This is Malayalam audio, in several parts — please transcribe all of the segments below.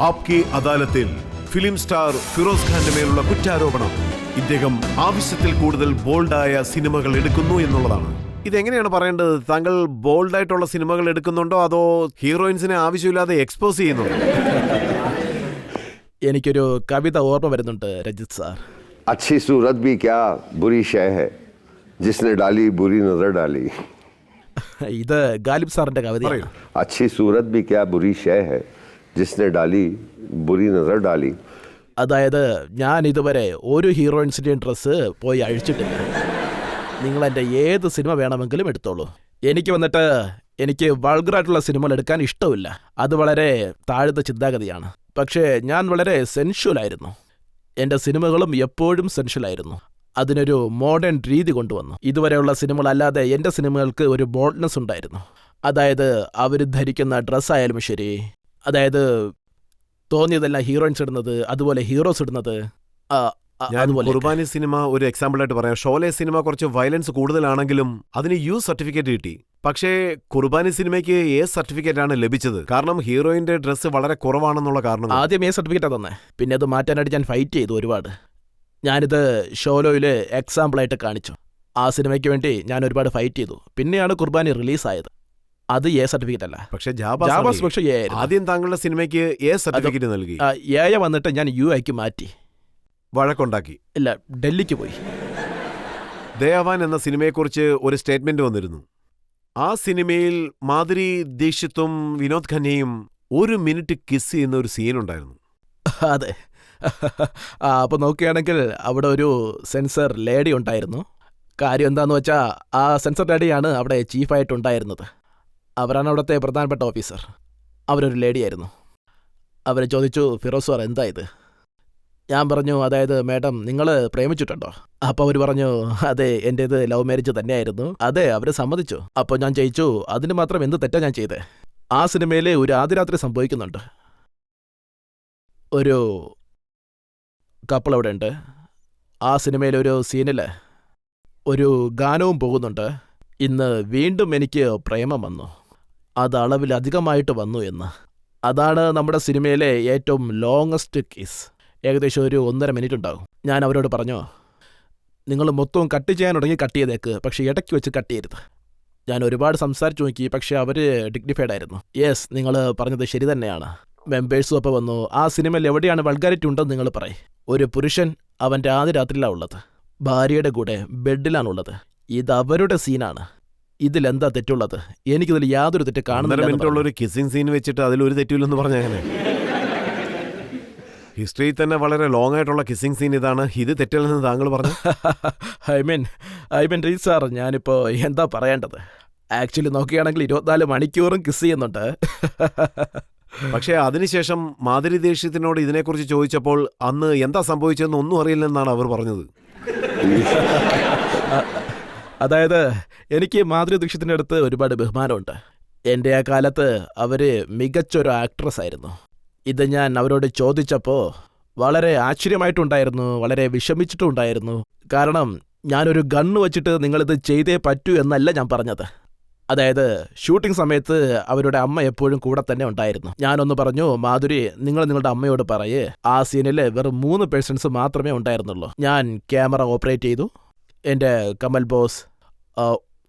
ആപ്കി അദാലത്തിൽ ഫിലിം സ്റ്റാർ ഫിറോസ് ഖാന്റെ മേലുള്ള കുറ്റാരോപണം ഇദ്ദേഹം ആവശ്യത്തിൽ കൂടുതൽ ബോൾഡായ സിനിമകൾ എടുക്കുന്നു എന്നുള്ളതാണ്. ഇതെങ്ങനെയാണ് പറയേണ്ടത്? താങ്കൾ ബോൾഡായിട്ടുള്ള സിനിമകൾ എടുക്കുന്നുണ്ടോ അതോ ഹീറോയിൻസിനെ ആവശ്യമില്ലാതെ എക്സ്പോസ് ചെയ്യുന്നുണ്ടോ? എനിക്കൊരു കവിത ഓർമ്മ വരുന്നുണ്ട് രജിത് സാർ. अच्छी सूरत भी क्या बुरी शय है जिसने डाली बुरी नजर डाली. ഇത് ഗാലിബ് സാറിന്റെ കവിതയാണ്. अच्छी सूरत भी क्या बुरी शय है जिसने डाली बुरी नजर डाली. അതായത് ഞാൻ ഇതുവരെ ഒരു ഹീറോയിൻസിൻ്റെയും ഡ്രസ്സ് പോയി അഴിച്ചിട്ടില്ല. നിങ്ങൾ എൻ്റെ ഏത് സിനിമ വേണമെങ്കിലും എടുത്തോളൂ. എനിക്ക് വൾഗറായിട്ടുള്ള സിനിമകൾ എടുക്കാൻ ഇഷ്ടമില്ല. അത് വളരെ താഴ്ന്ന ചിന്താഗതിയാണ്. പക്ഷേ ഞാൻ വളരെ സെൻഷ്വലായിരുന്നു. എൻ്റെ സിനിമകളും എപ്പോഴും സെൻഷ്വലായിരുന്നു. അതിനൊരു മോഡേൺ രീതി കൊണ്ടുവന്നു. ഇതുവരെയുള്ള സിനിമകളല്ലാതെ എൻ്റെ സിനിമകൾക്ക് ഒരു ബോൾഡ്നെസ് ഉണ്ടായിരുന്നു. അതായത് അവർ ധരിക്കുന്ന ഡ്രസ്സായാലും ശരി, അതായത് തോന്നിയതെല്ലാം ഹീറോയിൻസ് ഇടുന്നത്, അതുപോലെ ഹീറോസ് ഇടുന്നത്. ഞാൻ കുർബാനി സിനിമ ഒരു എക്സാമ്പിൾ ആയിട്ട് പറയാം. ഷോലെ സിനിമ കുറച്ച് വയലൻസ് കൂടുതലാണെങ്കിലും അതിന് യു സർട്ടിഫിക്കറ്റ് കിട്ടി. പക്ഷേ കുർബാനി സിനിമയ്ക്ക് എ സർട്ടിഫിക്കറ്റ് ആണ് ലഭിച്ചത്. കാരണം ഹീറോയിന്റെ ഡ്രസ്സ് വളരെ കുറവാണെന്നുള്ള കാരണം. ആദ്യം എ സർട്ടിഫിക്കറ്റാണ് തന്നെ. പിന്നെ അത് മാറ്റാനായിട്ട് ഞാൻ ഫൈറ്റ് ചെയ്തു ഒരുപാട്. ഞാനിത് ഷോലോയില് എക്സാമ്പിളായിട്ട് കാണിച്ചു. ആ സിനിമയ്ക്ക് വേണ്ടി ഞാൻ ഒരുപാട് ഫൈറ്റ് ചെയ്തു. പിന്നെയാണ് കുർബാനി റിലീസായത്. അത് എ സർട്ടിഫിക്കറ്റ് അല്ല. പക്ഷേ ജാബാസ് പക്ഷേ എ ആയിരുന്നു. ആദ്യം താങ്കളുടെ സിനിമയ്ക്ക് എ സർട്ടിഫിക്കറ്റ് നൽകി. എ വന്നിട്ട് ഞാൻ യു ഐക്ക് മാറ്റി. വഴക്കുണ്ടാക്കി. ഇല്ല, ഡൽഹിക്ക് പോയി. ദയാവാൻ എന്ന സിനിമയെക്കുറിച്ച് ഒരു സ്റ്റേറ്റ്മെന്റ് വന്നിരുന്നു. ആ സിനിമയിൽ മാധുരി ദീക്ഷിത്തും വിനോദ് ഖന്നയും 1 മിനിറ്റ് കിസ് ചെയ്യുന്ന ഒരു സീനുണ്ടായിരുന്നു. അതെ. അപ്പോൾ നോക്കുകയാണെങ്കിൽ അവിടെ ഒരു സെൻസർ ലേഡി ഉണ്ടായിരുന്നു. കാര്യം എന്താന്ന് വെച്ചാൽ ആ സെൻസർ ലേഡിയാണ് അവിടെ ചീഫായിട്ടുണ്ടായിരുന്നത്. അവരാണ് അവിടുത്തെ പ്രധാനപ്പെട്ട ഓഫീസർ. അവരൊരു ലേഡിയായിരുന്നു. അവർ ചോദിച്ചു, ഫിറോസ് സാർ എന്താ ഇത്? ഞാൻ പറഞ്ഞു, അതായത് മേഡം നിങ്ങൾ പ്രേമിച്ചിട്ടുണ്ടോ? അപ്പോൾ അവർ പറഞ്ഞു, അതെ എൻ്റേത് ലവ് മാരേജ് തന്നെയായിരുന്നു. അതെ, അവർ സമ്മതിച്ചു. അപ്പോൾ ഞാൻ ചോദിച്ചു, അതിന് മാത്രം എന്ത് തെറ്റാ ഞാൻ ചെയ്തേ? ആ സിനിമയിൽ ഒരു ആദ്യരാത്രി സംഭവിക്കുന്നുണ്ട്. ഒരു കപ്പിൾ അവിടെ ഉണ്ട്. ആ സിനിമയിലൊരു സീനിൽ ഒരു ഗാനവും പോകുന്നുണ്ട്. ഇന്ന് വീണ്ടും എനിക്ക് പ്രേമം വന്നു, അത് അളവിലധികമായിട്ട് വന്നു എന്ന്. അതാണ് നമ്മുടെ സിനിമയിലെ ഏറ്റവും ലോങ്ങസ്റ്റ് കിസ്. ഏകദേശം ഒരു 1.5 മിനിറ്റ് ഉണ്ടാകും. ഞാൻ അവരോട് പറഞ്ഞു, നിങ്ങൾ മൊത്തവും കട്ട് ചെയ്യാൻ തുടങ്ങി കട്ട് ചെയ്തേക്ക്, പക്ഷേ ഇടയ്ക്ക് വെച്ച് കട്ട് ചെയ്യരുത്. ഞാൻ ഒരുപാട് സംസാരിച്ചു നോക്കി, പക്ഷേ അവർ ഡിഗ്നിഫൈഡ് ആയിരുന്നു. യെസ്, നിങ്ങൾ പറഞ്ഞത് ശരി തന്നെയാണ്. മെമ്പേഴ്സും അപ്പോൾ വന്നു. ആ സിനിമയിൽ എവിടെയാണ് വൾഗാരിറ്റി ഉണ്ടെന്ന് നിങ്ങൾ പറയും. ഒരു പുരുഷൻ അവൻ്റെ ആദ്യ രാത്രിയിലാണ് ഉള്ളത്, ഭാര്യയുടെ കൂടെ ബെഡിലാണുള്ളത്. ഇത് അവരുടെ സീനാണ്. ഇതിലെന്താ തെറ്റുള്ളത്? എനിക്കിതിൽ യാതൊരു തെറ്റ് കാണുന്നില്ല. ഒരു കിസ്സിംഗ് സീൻ വെച്ചിട്ട് അതിലൊരു തെറ്റില്ലെന്ന് പറഞ്ഞങ്ങനെ ഹിസ്റ്ററിയിൽ തന്നെ വളരെ ലോങ് ആയിട്ടുള്ള കിസ്സിംഗ് സീൻ ഇതാണ്. ഇത് തെറ്റല്ലെന്ന് താങ്കൾ പറഞ്ഞു. ഐ മീൻ റീ സാർ, ഞാനിപ്പോൾ എന്താ പറയേണ്ടത്? ആക്ച്വലി നോക്കുകയാണെങ്കിൽ 24 മണിക്കൂറും കിസ് ചെയ്യുന്നുണ്ട്. പക്ഷേ അതിനുശേഷം മാധുരി ദീക്ഷിത്തിനോട് ഇതിനെക്കുറിച്ച് ചോദിച്ചപ്പോൾ അന്ന് എന്താ സംഭവിച്ചതെന്ന് ഒന്നും അറിയില്ലെന്നാണ് അവർ പറഞ്ഞത്. അതായത് എനിക്ക് മാധുരി ദീക്ഷിത്തിൻ്റെ അടുത്ത് ഒരുപാട് ബഹുമാനമുണ്ട്. എൻ്റെ ആ കാലത്ത് അവർ മികച്ചൊരു ആക്ട്രസ് ആയിരുന്നു. ഇത് ഞാൻ അവരോട് ചോദിച്ചപ്പോൾ വളരെ ആശ്ചര്യമായിട്ടുണ്ടായിരുന്നു, വളരെ വിഷമിച്ചിട്ടുണ്ടായിരുന്നു. കാരണം ഞാനൊരു ഗണ്ണ് വച്ചിട്ട് നിങ്ങളിത് ചെയ്തേ പറ്റൂ എന്നല്ല ഞാൻ പറഞ്ഞത്. അതായത് ഷൂട്ടിംഗ് സമയത്ത് അവരുടെ അമ്മ എപ്പോഴും കൂടെ തന്നെ ഉണ്ടായിരുന്നു. ഞാനൊന്ന് പറഞ്ഞു, മാധുരി നിങ്ങൾ നിങ്ങളുടെ അമ്മയോട് പറയേ ആ സീനിൽ വെറും 3 പേഴ്സൺസ് മാത്രമേ ഉണ്ടായിരുന്നുള്ളൂ. ഞാൻ ക്യാമറ ഓപ്പറേറ്റ് ചെയ്തു. എൻ്റെ Kamal boss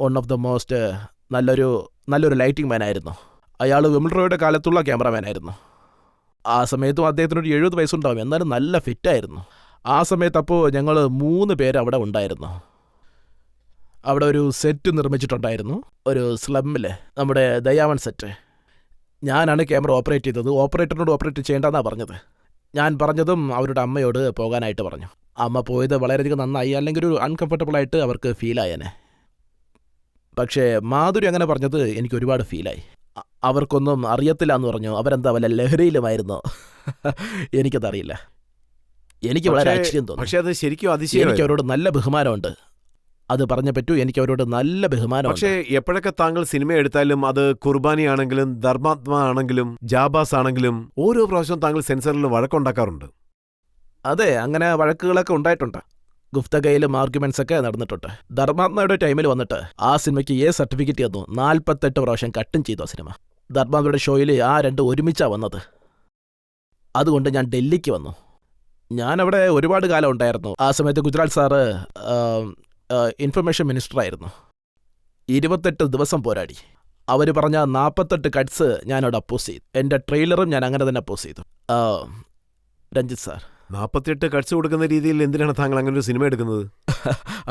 one of the most നല്ലൊരു ലൈറ്റിംഗ് മാനായിരുന്നു. അയാൾ വിമിൾറോയുടെ കാലത്തുള്ള ക്യാമറമാനായിരുന്നു. ആ സമയത്തും അദ്ദേഹത്തിനൊരു 70 വയസ്സുണ്ടാവും, എന്നാലും നല്ല ഫിറ്റായിരുന്നു. ആ സമയത്ത് അപ്പോൾ ഞങ്ങൾ 3 പേര് അവിടെ ഉണ്ടായിരുന്നു. അവിടെ ഒരു സെറ്റ് നിർമ്മിച്ചിട്ടുണ്ടായിരുന്നു, ഒരു സ്ലമ്മിൽ, നമ്മുടെ ദയാവൻ സെറ്റ്. ഞാനാണ് ക്യാമറ ഓപ്പറേറ്റ് ചെയ്തത്. ഓപ്പറേറ്ററിനോട് ഓപ്പറേറ്റ് ചെയ്യേണ്ടെന്നാണ് പറഞ്ഞത്. ഞാൻ പറഞ്ഞതും അവരുടെ അമ്മയോട് പോകാനായിട്ട് പറഞ്ഞു. അമ്മ പോയത് വളരെയധികം നന്നായി, അല്ലെങ്കിൽ ഒരു അൺകംഫർട്ടബിളായിട്ട് അവർക്ക് ഫീലായേനെ. പക്ഷേ മാധുരി അങ്ങനെ പറഞ്ഞത് എനിക്ക് ഒരുപാട് ഫീലായി. അവർക്കൊന്നും അറിയത്തില്ല എന്ന് പറഞ്ഞു. അവരെന്താ വല്ല ലഹരിയിലുമായിരുന്നോ? എനിക്കതറിയില്ല. എനിക്ക് വളരെ ആശ്ചര്യം തോന്നി. പക്ഷേ അത് ശരിക്കും അതിശയം. എനിക്ക് അവരോട് നല്ല ബഹുമാനമുണ്ട്. അത് പറഞ്ഞ പറ്റൂ, എനിക്ക് അവരോട് നല്ല ബഹുമാനം. പക്ഷേ എപ്പോഴൊക്കെ താങ്കൾ സിനിമ എടുത്താലും, അത് കുർബാനി ആണെങ്കിലും ധർമാത്മ ആണെങ്കിലും ജാബാസ് ആണെങ്കിലും, ഓരോ പ്രാവശ്യവും താങ്കൾ സെൻസറിൽ വഴക്കുണ്ടാക്കാറുണ്ട്. അതെ, അങ്ങനെ വഴക്കുകളൊക്കെ ഉണ്ടായിട്ടുണ്ട്. ഗുഫ്തകയിലും ആർഗ്യുമെന്റ്സ് ഒക്കെ നടന്നിട്ടുണ്ട്. ധർമാത്മയുടെ ടൈമിൽ വന്നിട്ട് ആ സിനിമയ്ക്ക് എ സർട്ടിഫിക്കറ്റ് തന്നു. 48 പ്രാവശ്യം കട്ടും ചെയ്തു ആ സിനിമ. ധർമാത്മയുടെ ഷോയിൽ ആ 2 ഒരുമിച്ചാണ് വന്നത്. അതുകൊണ്ട് ഞാൻ ഡൽഹിക്ക് വന്നു. ഞാനവിടെ ഒരുപാട് കാലം ഉണ്ടായിരുന്നു. ആ സമയത്ത് ഗുജറാത്ത് സാറ് ഇൻഫർമേഷൻ മിനിസ്റ്ററായിരുന്നു. 28 ദിവസം പോരാടി. അവർ പറഞ്ഞ 48 കട്ട്സ് ഞാനവിടെ അപ്പോസ് ചെയ്തു. എൻ്റെ ട്രെയിലറും ഞാൻ അങ്ങനെ തന്നെ അപ്പോസ് ചെയ്തു. രഞ്ജിത്ത് സാർ, 48 കട്ട്സ് കൊടുക്കുന്ന രീതിയിൽ എന്തിനാണ് താങ്കൾ അങ്ങനെ ഒരു സിനിമ എടുക്കുന്നത്?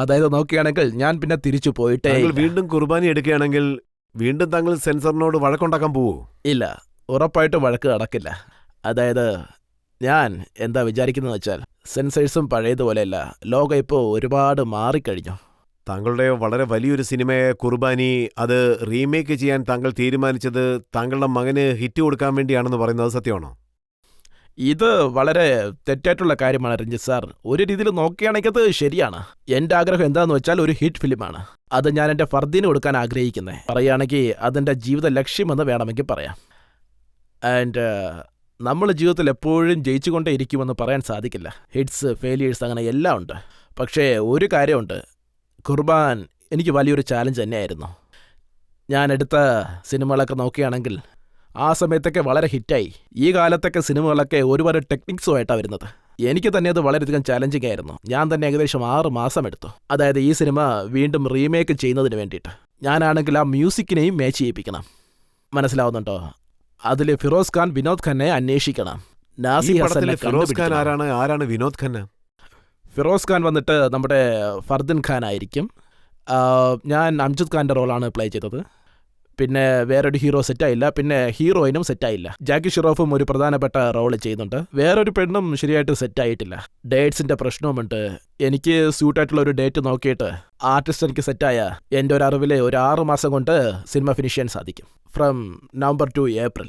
അതായത് നോക്കുകയാണെങ്കിൽ ഞാൻ പിന്നെ തിരിച്ചു പോയിട്ടേ താങ്കൾ ഇല്ല. വീണ്ടും കുർബാനി എടുക്കുകയാണെങ്കിൽ വീണ്ടും താങ്കൾ സെൻസറിനോട് വഴക്കുണ്ടാക്കാൻ പോവോ? ഇല്ല, ഉറപ്പായിട്ടും വഴക്ക് നടക്കില്ല. അതായത് ഞാൻ എന്താ വിചാരിക്കുന്നത് വെച്ചാൽ സെൻസേഴ്സും പഴയതുപോലെയല്ല. ലോകം ഇപ്പോൾ ഒരുപാട് മാറിക്കഴിഞ്ഞു. താങ്കളുടെ വളരെ വലിയൊരു സിനിമയെ കുർബാനി അത് റീമേക്ക് ചെയ്യാൻ താങ്കൾ തീരുമാനിച്ചത് താങ്കളുടെ മകന് ഹിറ്റ് കൊടുക്കാൻ വേണ്ടിയാണെന്ന് പറയുന്നത് സത്യമാണോ? ഇത് വളരെ തെറ്റായിട്ടുള്ള കാര്യമാണ് രഞ്ജിത്ത് സാർ. ഒരു രീതിയിൽ നോക്കുകയാണെങ്കിൽ അത് ശരിയാണ്. എൻ്റെ ആഗ്രഹം എന്താണെന്ന് വെച്ചാൽ ഒരു ഹിറ്റ് ഫിലിമാണ്. അത് ഞാൻ എൻ്റെ ഫർദീന് കൊടുക്കാൻ ആഗ്രഹിക്കുന്നത്. പറയുകയാണെങ്കിൽ അതെൻ്റെ ജീവിത ലക്ഷ്യമെന്ന് വേണമെങ്കിൽ പറയാം. ആൻഡ് നമ്മൾ ജീവിതത്തിൽ എപ്പോഴും ജയിച്ചുകൊണ്ടേ ഇരിക്കുമെന്ന് പറയാൻ സാധിക്കില്ല. ഹിറ്റ്സ്, ഫെയിലിയേഴ്സ്, അങ്ങനെ എല്ലാം ഉണ്ട്. പക്ഷേ ഒരു കാര്യമുണ്ട്, കുർബാൻ എനിക്ക് വലിയൊരു ചാലഞ്ച് തന്നെയായിരുന്നു. ഞാൻ എടുത്ത സിനിമകളൊക്കെ നോക്കുകയാണെങ്കിൽ ആ സമയത്തൊക്കെ വളരെ ഹിറ്റായി. ഈ കാലത്തൊക്കെ സിനിമകളൊക്കെ ഒരുപാട് ടെക്നിക്സുമായിട്ടാണ് വരുന്നത്. എനിക്ക് തന്നെ അത് വളരെയധികം ചാലഞ്ചിങ് ആയിരുന്നു. ഞാൻ തന്നെ ഏകദേശം 6 മാസം എടുത്തു. അതായത് ഈ സിനിമ വീണ്ടും റീമേക്ക് ചെയ്യുന്നതിന് വേണ്ടിയിട്ട്. ഞാനാണെങ്കിൽ ആ മ്യൂസിക്കിനെയും മാച്ച് ചെയ്യിപ്പിക്കണം. മനസ്സിലാവുന്നുണ്ടോ? അതിൽ ഫിറോസ് ഖാൻ വിനോദ് ഖന്നെ അന്വേഷിക്കണം. ഈ നാസി പടത്തിലെ ഹസനെ ഫിറോസ് ഖാൻ കണ്ടുപിടിക്കണം. ആരാണ് വിനോദ് ഖന്ന? ഫിറോസ് ഖാൻ വന്നിട്ട് നമ്മുടെ ഫർദിൻ ഖാൻ ആയിരിക്കും. ഞാൻ അംജദ് ഖാൻ്റെ റോളാണ് പ്ലേ ചെയ്തത്. പിന്നെ വേറൊരു ഹീറോ സെറ്റായില്ല. പിന്നെ ഹീറോയിനും സെറ്റായില്ല. ജാക്കി ഷിറോഫും ഒരു പ്രധാനപ്പെട്ട റോള് ചെയ്യുന്നുണ്ട്. വേറൊരു പെണ്ണും ശരിയായിട്ട് സെറ്റായിട്ടില്ല. ഡേറ്റ്സിൻ്റെ പ്രശ്നവുമുണ്ട്. എനിക്ക് സ്യൂട്ടായിട്ടുള്ള ഒരു ഡേറ്റ് നോക്കിയിട്ട് ആർട്ടിസ്റ്റ് എനിക്ക് സെറ്റായ എൻ്റെ ഒരു അറിവിൽ ഒരു 6 മാസം കൊണ്ട് സിനിമ ഫിനിഷ് ചെയ്യാൻ സാധിക്കും. From November to April.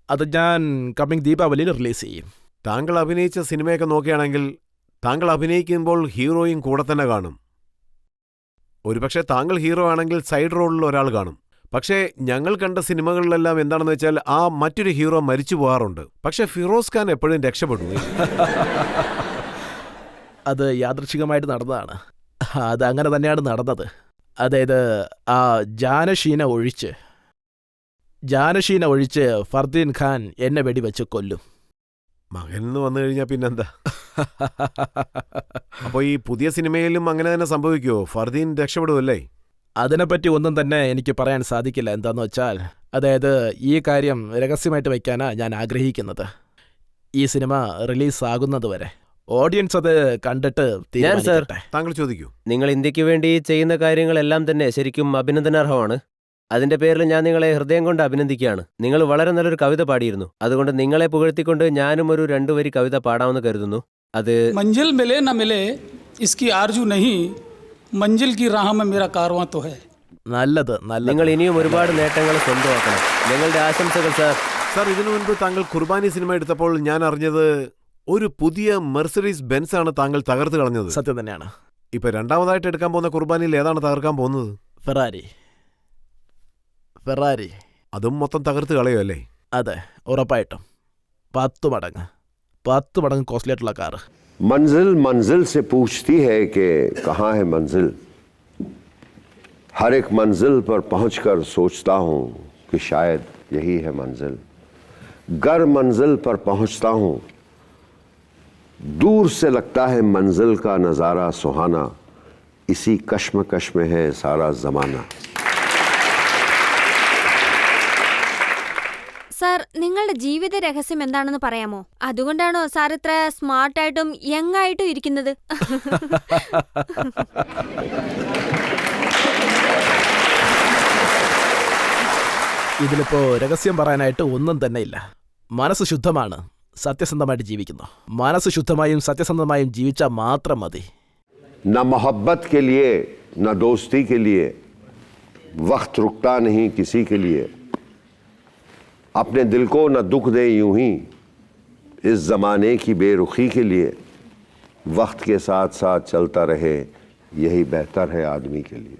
അത് ഞാൻ കമ്മിങ് ദീപാവലിയിൽ റിലീസ് ചെയ്യും. താങ്കൾ അഭിനയിച്ച സിനിമയൊക്കെ നോക്കുകയാണെങ്കിൽ താങ്കൾ അഭിനയിക്കുമ്പോൾ ഹീറോയും കൂടെ തന്നെ കാണും. ഒരുപക്ഷെ താങ്കൾ ഹീറോ ആണെങ്കിൽ സൈഡ് റോളിൽ ഒരാൾ കാണും. പക്ഷേ ഞങ്ങൾ കണ്ട സിനിമകളിലെല്ലാം എന്താണെന്ന് വെച്ചാൽ ആ മറ്റൊരു ഹീറോ മരിച്ചു പോകാറുണ്ട്. പക്ഷെ ഫിറോസ് ഖാൻ എപ്പോഴും രക്ഷപ്പെടും. അത് യാദൃച്ഛികമായിട്ട് നടന്നതാണ്. അതങ്ങനെ തന്നെയാണ് നടന്നത്. അതായത് ആ ജാനഷീന ഒഴിച്ച് ഫർദീൻ ഖാൻ എന്നെ വെടിവെച്ച് കൊല്ലും. മകൻ എന്ന് വന്നു കഴിഞ്ഞാൽ പിന്നെന്താ? അപ്പോൾ ഈ പുതിയ സിനിമയിലും അങ്ങനെ തന്നെ സംഭവിക്കുമോ? ഫർദീൻ രക്ഷപ്പെടുമല്ലേ? അതിനെപ്പറ്റി ഒന്നും തന്നെ എനിക്ക് പറയാൻ സാധിക്കില്ല. എന്താന്ന് വെച്ചാൽ അതായത് ഈ കാര്യം രഹസ്യമായിട്ട് വയ്ക്കാനാണ് ഞാൻ ആഗ്രഹിക്കുന്നത്. ഈ സിനിമ റിലീസ് ആകുന്നത് വരെ ഓഡിയൻസ് അത് കണ്ടിട്ട് തീരുമാനിക്കട്ടെ. താങ്കൾ ചോദിക്കൂ. നിങ്ങൾ ഇന്ത്യക്ക് വേണ്ടി ചെയ്യുന്ന കാര്യങ്ങളെല്ലാം തന്നെ ശരിക്കും അഭിനന്ദനാർഹമാണ്. അതിന്റെ പേരിൽ ഞാൻ നിങ്ങളെ ഹൃദയം കൊണ്ട് അഭിനന്ദിക്കുകയാണ്. നിങ്ങൾ വളരെ നല്ലൊരു കവിത പാടിയിരുന്നു. അതുകൊണ്ട് നിങ്ങളെ പുകഴ്ത്തിക്കൊണ്ട് ഞാനും ഒരു 2 വരി കവിത പാടാമെന്ന് കരുതുന്നു. അത് मंजिल मिले न मिले इसकी आरजू नहीं मंजिल की राह में मेरा कारवां तो है. നല്ലത്. നിങ്ങൾ ഇനിയും ഒരുപാട് നേട്ടങ്ങൾ സ്വന്തമാക്കണം. ഞങ്ങളുടെ ആശംസകൾ സാർ. സാർ, ഇതിനു മുൻപ് താങ്കൾ കുർബാനി സിനിമ എടുത്തപ്പോൾ ഞാൻ അറിഞ്ഞത് ഒരു പുതിയ മെർസഡീസ് ബെൻസ് ആണ് താങ്കൾ തകർത്ത് കളഞ്ഞത്. സത്യം തന്നെയാണ്. ഇപ്പൊ രണ്ടാമതായിട്ട് എടുക്കാൻ പോകുന്ന കുർബാനിയിൽ ഏതാണ് തകർക്കാൻ പോകുന്നത്? ഫെറാരി. അതും മൊത്തം തകർത്ത് കളയോ അല്ലേ? അതെ, ഉറപ്പായിട്ടും 10 മടങ്ങ് കോസ്റ്റ്ലി ആയിട്ടുള്ള കാറ്. मंजिल मंजिल से पूछती है कि कहाँ है मंजिल. हर एक मंजिल पर पहुंचकर सोचता हूँ कि शायद यही है मंजिल. गर मंजिल पर पहुंचता हूँ दूर से लगता है मंजिल का नज़ारा सुहाना. इसी कश्मकश में है सारा ज़माना. സാർ, നിങ്ങളുടെ ജീവിത രഹസ്യം എന്താണെന്ന് പറയാമോ? അതുകൊണ്ടാണോ സാർ ഇത്ര സ്മാർട്ടായിട്ടും യങ് ആയിട്ടും ഇരിക്കുന്നത്? ഇതിലിപ്പോ രഹസ്യം പറയാനായിട്ട് ഒന്നും തന്നെ ഇല്ല. മനസ്സ് ശുദ്ധമാണ്, സത്യസന്ധമായിട്ട് ജീവിക്കുന്നു. മനസ്സ് ശുദ്ധമായും സത്യസന്ധമായും ജീവിച്ചാൽ മാത്രം മതി. न मोहब्बत के लिए न दोस्ती के लिए वक्त रुकता नहीं किसी के लिए. अपने दिल को न दुख दे यूं ही इस ज़माने की बेरुखी के लिए. वक्त के साथ साथ चलता रहे यही बेहतर है आदमी के लिए.